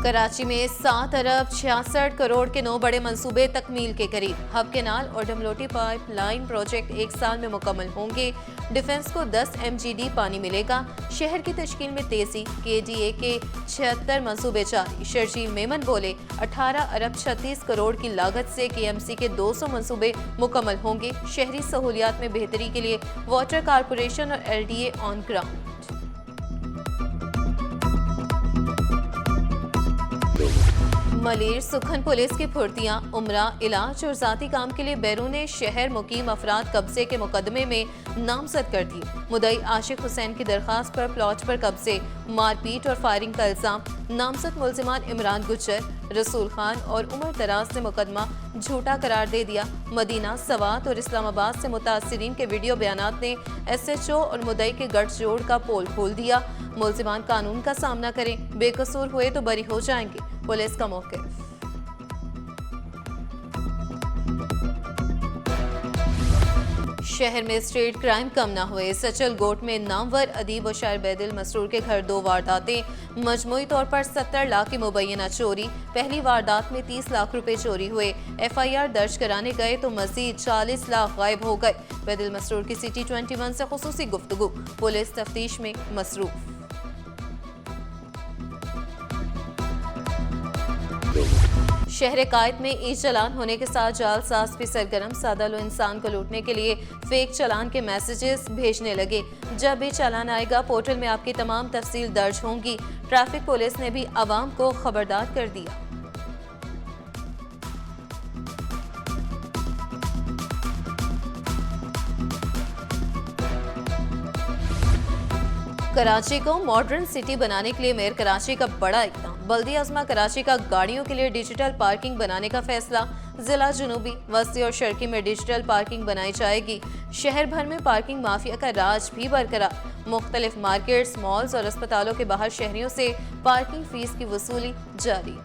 कराची में 7 अरब 66 करोड़ के 9 बड़े मंसूबे तकमील के करीब। हब केनाल और डमलोटी पाइप लाइन प्रोजेक्ट 1 साल में मुकम्मल होंगे। डिफेंस को 10 MGD पानी मिलेगा। शहर की तश्कील में तेजी। KDA के 76 मंसूबे जारी। शर्जील मेमन बोले 18 अरब 36 करोड़ की लागत से KMC के 200 मंसूबे मुकम्मल होंगे। शहरी सहूलियात में बेहतरी के लिए वाटर कारपोरेशन और LDA ऑन ग्राउंड। मलिर सुखन पुलिस की फुर्तियां उम्रा इलाज और जाती काम के लिए बैरून शहर मुकीम अफराद कब्जे के मुकदमे में नामजद कर दी। मुदई आशिक हुसैन की दरखास्त पर प्लॉट पर कब्जे, मारपीट और फायरिंग का इल्जाम। नामजद मुल्जिमान इमरान गुज्जर, रसूल खान और उमर दराज ने मुकदमा झूठा करार दे दिया। मदीना, सवात और इस्लामाबाद से मुतासिरीन के वीडियो बयानात ने SHO और मुदई के गठजोड़ का पोल खोल दिया। मुल्जिमान कानून का सामना करें, बेकसूर हुए तो बरी हो जाएंगे, पुलिस का मौक़िफ़। शहर में स्ट्रीट क्राइम कम न हुए। सचल गोट में नामवर अदीब और शायर बैदिल मसरूर के घर 2 वारदातें। मजमूई तौर पर 70 लाख की मुबैना चोरी। पहली वारदात में 30 लाख रुपए चोरी हुए। FIR दर्ज कराने गए तो मजीद 40 लाख गायब हो गए। बैदिल मसरूर की City 21 से खुसूसी गुफ्तगू। पुलिस तफ्तीश में मसरूफ। शहर कायद में ई चलान होने के साथ जालसाज भी सरगर्म। सादा लो इंसान को लूटने के लिए फेक चलान के मैसेजेस भेजने लगे। जब भी चालान आएगा पोर्टल में आपकी तमाम तफसील दर्ज होंगी। ट्रैफिक पुलिस ने भी आवाम को खबरदार कर दिया। कराची को मॉडर्न सिटी बनाने के लिए मेयर कराची का बड़ा इक़दाम। बल्दी अज़मा कराची का गाड़ियों के लिए डिजिटल पार्किंग बनाने का फैसला। जिला जुनूबी, वस्ती और शर्की में डिजिटल पार्किंग बनाई जाएगी। शहर भर में पार्किंग माफिया का राज भी बरकरार। मुख्तलिफ मार्केट्स, मॉल्स और अस्पतालों के बाहर शहरियों से पार्किंग फीस की वसूली जारी।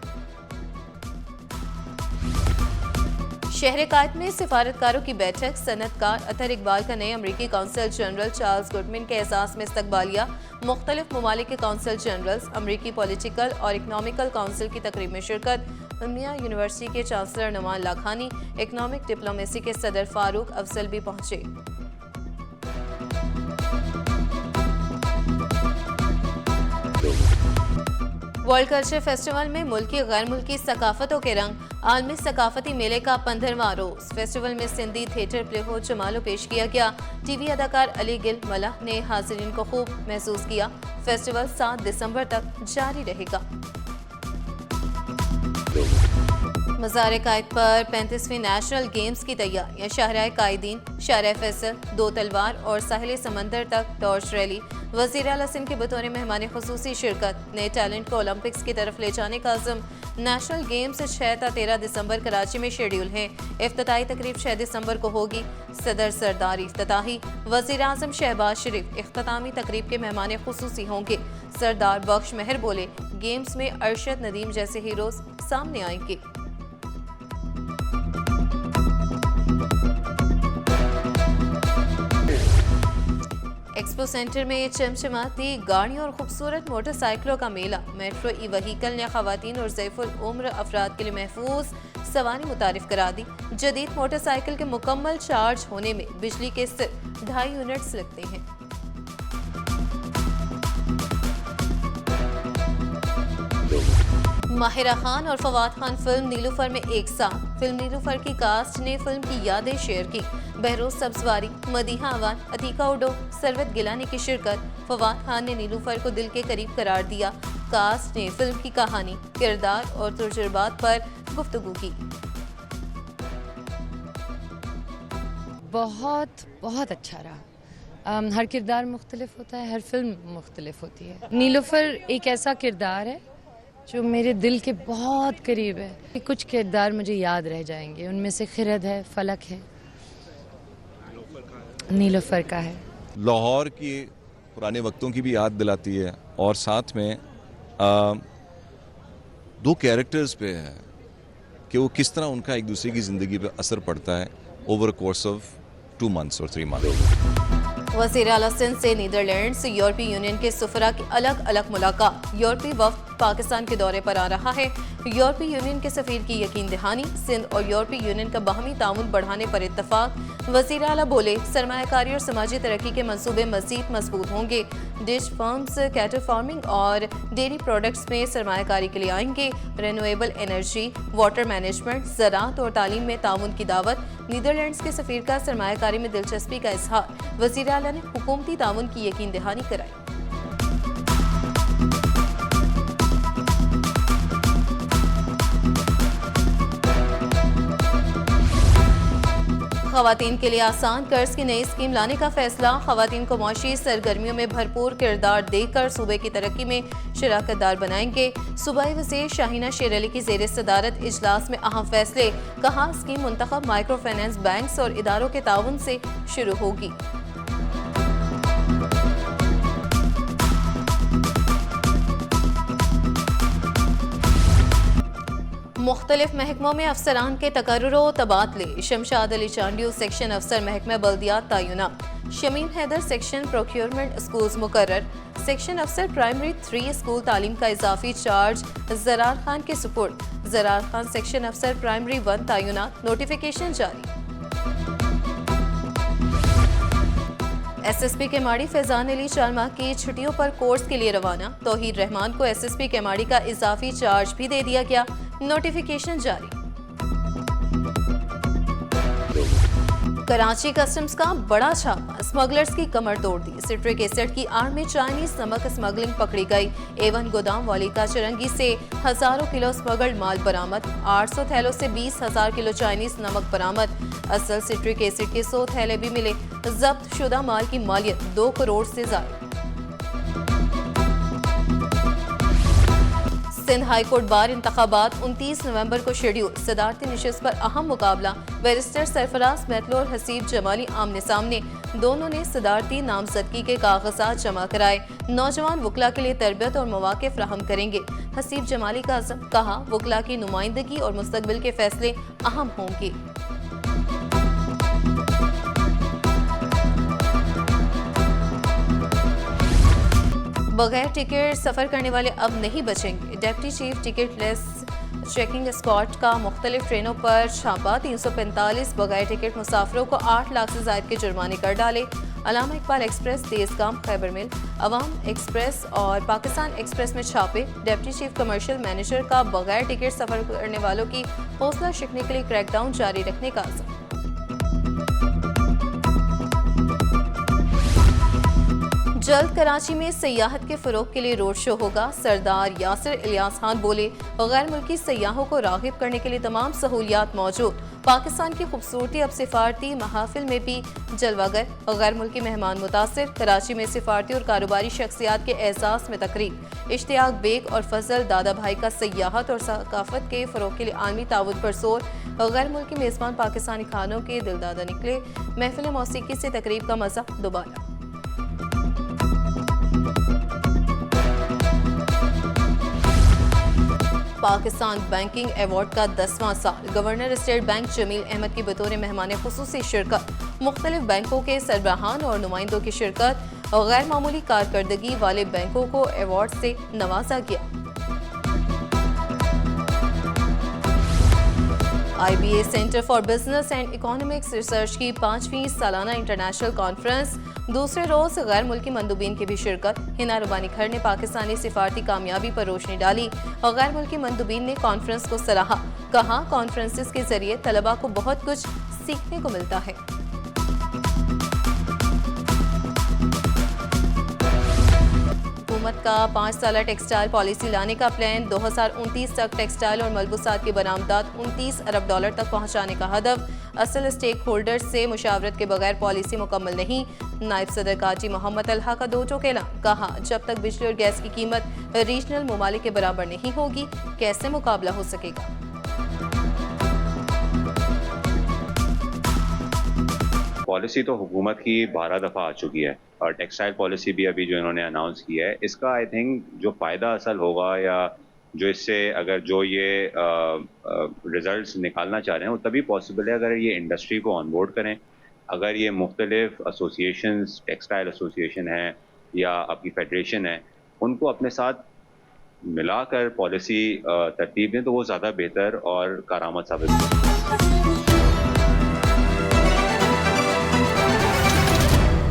शहर कायद में सिफारतकारों की बैठक। सनतकार अतर इकबाल का नए अमरीकी कौंसल जनरल चार्ल्स गुडमैन के एजाज में इस्तकबालिया। मुख्तलिफ ममालिक के कौंसल जनरल्स, अमरीकी पॉलिटिकल और इकनॉमिकल काउंसिल की तकरीब में शिरकत। उम्मिया यूनिवर्सिटी के chancellor Noman Lakhani, economic diplomacy के सदर फारूक अफजल भी पहुंचे। वर्ल्ड कल्चर फेस्टिवल में मुल्की गैर मुल्की सकाफतों के रंग। आलमी सकाफती मेले का 15वां रोज। फेस्टिवल में सिंधी थिएटर प्ले हो जमालो पेश किया गया। TV अदाकार अली गिल मलह ने हाजिरीन को खूब महसूस किया। फेस्टिवल 7 दिसंबर तक जारी रहेगा। मज़ार कायद पर 35वीं नेशनल गेम्स की तैयारियां। शाहराह कायदीन, शाहराह फैसल, 2 तलवार और साहिल समंदर तक टॉर्च रैली। वज़ीर आला सिंध के बतौर मेहमान खुसूसी शिरकत। नए टैलेंट को ओलंपिक्स की तरफ ले जाने का अज़म। नेशनल गेम्स 6 ta 13 दिसंबर कराची में शेड्यूल है। इफ्तिताही तकरीब 6 दिसंबर को होगी। सदर सरदार इफ्तिताही, वज़ीर आज़म शहबाज शरीफ इख्तितामी तकरीब के मेहमान खुसूसी होंगे। सरदार बख्श मेहर बोले गेम्स में अरशद नदीम जैसे हीरोज सामने आएंगे। एक्सपो सेंटर में चमचमाती गाड़ियों और खूबसूरत मोटरसाइकिलों का मेला। मेट्रो ई व्हीकल ने खवातीन और ज़ैफ़ुल उम्र अफराद के लिए महफूज सवारी मुतारिफ करा दी। जदीद मोटरसाइकिल के मुकम्मल चार्ज होने में बिजली के सिर्फ 2.5 यूनिट्स लगते हैं। माहिरा खान और फवाद खान फिल्म नीलूफर में एक साथ। फिल्म नीलूफर की कास्ट ने फिल्म की यादें शेयर की। बहरोज सब्जवारी, मदीहा अवान, अतीका उडो, सरवत गिलानी की शिरकत। फवाद खान ने नीलूफर को दिल के करीब करार दिया। कास्ट ने फिल्म की कहानी, किरदार और तजुर्बात पर गुफ्तगू की। बहुत बहुत अच्छा रहा। हर किरदार मुख्तलिफ होता है, हर फिल्म मुख्तलिफ होती है। नीलूफर एक ऐसा किरदार है जो मेरे दिल के बहुत करीब है। कुछ किरदार मुझे याद रह जाएंगे, उनमें से खिरद है, फलक है, नीलूफर का है। लाहौर की पुराने वक्तों की भी याद दिलाती है और साथ में 2 कैरेक्टर्स पे है कि वो किस तरह उनका एक दूसरे की ज़िंदगी पे असर पड़ता है ओवर कोर्स ऑफ 2 months और 3 months। वज़ीर आला सिंध से नीदरलैंड्स यूरोपीय यूनियन के सफरा की अलग अलग मुलाकात। यूरोपीय वफ्द पाकिस्तान के दौरे पर आ रहा है। यूरोपीय यूनियन के सफीर की यकीन दहानी। सिंध और यूरोपीय यूनियन का बाहमी ताउन बढ़ाने पर इत्तफाक। वज़ीर आला बोले, सरमायाकारी और समाजी तरक्की के मंसूबे मजीद मजबूत होंगे। डिश फर्म्स कैटल फार्मिंग और डेयरी प्रोडक्ट्स में सरमायाकारी के लिए आएंगे। रिन्यूएबल एनर्जी, वाटर मैनेजमेंट, ज़राअत और तालीम में ताउन की दावत। नीदरलैंड्स के सफीर का सरमायाकारी में दिलचस्पी का इजहार। वज़ीर आला ने हुकूमती ताउन की यकीन दहानी कराई। खवातीन के लिए आसान कर्ज की नई स्कीम लाने का फैसला। खवातीन को माशी सरगर्मियों में भरपूर किरदार देकर सूबे की तरक्की में शराकतदार बनाएंगे। सूबाई वज़ीर शाहीना शेर अली की ज़ेर सदारत इजलास में अहम फैसले। कहा, स्कीम मुंतखब माइक्रो फाइनेंस बैंक्स और इदारों के ताउन से शुरू होगी। मुख्तलिफ महकमों में अफसरान के तकर्रुर तबादले। शमशाद अली चांडियो सेक्शन अफसर महकमा बल्दियात तय्युनात। Shamim Haider section procurement schools मुकर्रर। सेक्शन अफसर प्राइमरी 3 स्कूल तालीम का इजाफी चार्ज ज़रार खान के सुपुर्द। ज़रार खान सेक्शन अफसर प्राइमरी 1 तय्युनात। नोटिफिकेशन जारी। SSP केमाड़ी फैजान अली 4 माह की छुट्टियों पर कोर्स के लिए रवाना। तौहीद रहमान को SSP केमाड़ी का इजाफी चार्ज भी दे दिया गया। नोटिफिकेशन जारी। कराची कस्टम्स का बड़ा छापा। स्मगलर्स की कमर तोड़ दी। सिट्रिक एसिड की आड़ में चाइनीज नमक स्मगलिंग पकड़ी गई। A1 गोदाम वाली का चरंगी से हजारों किलो स्मगल्ड माल बरामद। 800 थैलों से 20,000 किलो चाइनीज नमक बरामद। असल सिट्रिक एसिड के 100 थैले भी मिले। जब्त शुदा माल की मालियत 2 करोड़ से ज्यादा। सिंध हाई कोर्ट बार इंतखाबात 29 नवंबर को शेड्यूल। सदारती निशिस्त पर अहम मुकाबला। बैरिस्टर सरफराज महतलो और हसीब जमाली आमने सामने। दोनों ने सदारती नामजदगी के कागजात जमा कराए। नौजवान वकला के लिए तरबियत और मौके फराहम करेंगे। हसीब जमाली का अज़म। कहा, वकला की नुमाइंदगी और मुस्तकबिल के फैसले अहम होंगे। बगैर टिकट सफर करने वाले अब नहीं बचेंगे। Deputy chief ticket less checking squad का मुख्तलिफ ट्रेनों पर छापा। 345 बगैर टिकट मुसाफिरों को 8 लाख से ज्यादा के जुर्माने कर डाले। अलामा इकबाल एक्सप्रेस, तेजगाम, खैबर मिल, अवाम एक्सप्रेस और पाकिस्तान एक्सप्रेस में छापे। डिप्टी चीफ कमर्शियल मैनेजर का बगैर टिकट सफर करने वालों की हौसला शिकने के लिए क्रैकडाउन जारी रखने का अज़म। जल्द कराची में सयाहत के फरोग के लिए रोड शो होगा। सरदार यासिर इलियास खान बोले, गैर मुल्की सयाहों को राग़िब करने के लिए तमाम सहूलियात मौजूद। पाकिस्तान की खूबसूरती अब सिफारती महाफिल में भी जलवागर। गैर मुल्की मेहमान मुतासिर। कराची में सिफारती और कारोबारी शख्सियात के एहसास में तकरीब। इश्तियाक बेग और फजल दादा भाई का सयाहत और सकाफत के फरोग के लिए आलमी ताउन पर जोर। गैर मुल्की मेज़बान पाकिस्तानी खानों के दिलदादा निकले। महफिल मौसीकी से तकरीब का मज़ा दोबारा। पाकिस्तान बैंकिंग अवार्ड का 10वां साल। Governor State Bank Jamil Ahmed की बतौर मेहमान खुसूसी शिरकत। मुख्तलिफ बैंकों के सरबराहान और नुमाइंदों की शिरकत। गैर मामूली कारकर्दगी वाले बैंकों को अवार्ड से नवाजा गया। IBA centre for business and economics research की 5वीं सालाना इंटरनेशनल कॉन्फ्रेंस। दूसरे रोज गैर मुल्की मंदूबीन की भी शिरकत। हिना रुबानी खर ने पाकिस्तानी सिफारती कामयाबी पर रोशनी डाली। गैर मुल्की मंदूबीन ने कॉन्फ्रेंस को सराहा। कहा, कॉन्फ्रेंसेस के जरिए तलबा को बहुत कुछ सीखने को मिलता है। हुकूमत का 5 साला टेक्सटाइल पॉलिसी लाने का प्लान। 2029 तक टेक्सटाइल और मलबूसात की बरामदात 29 अरब डॉलर तक पहुंचाने का हदफ। असल स्टेक होल्डर्स से मुशावरत के बगैर पॉलिसी मुकम्मल नहीं। नायब सदर काजी मोहम्मद अलहा का 2 टोक ऐलान। कहा, जब तक बिजली और गैस की कीमत रीजनल ममालिक के बराबर नहीं होगी, कैसे मुकाबला हो सकेगा। पॉलिसी तो हुकूमत की 12 दफ़ा आ चुकी है और टेक्सटाइल पॉलिसी भी अभी जो इन्होंने अनाउंस किया है, इसका आई थिंक जो फ़ायदा असल होगा या जो इससे अगर जो ये रिजल्ट्स निकालना चाह रहे हैं वो तभी पॉसिबल है अगर ये इंडस्ट्री को ऑनबोर्ड करें, अगर ये मुख्तलिफ एसोसिएशंस, टेक्सटाइल एसोसिएशन है या आपकी फेडरेशन है, उनको अपने साथ मिलाकर पॉलिसी तरतीब दें तो वो ज़्यादा बेहतर और कारआमद साबित होगी।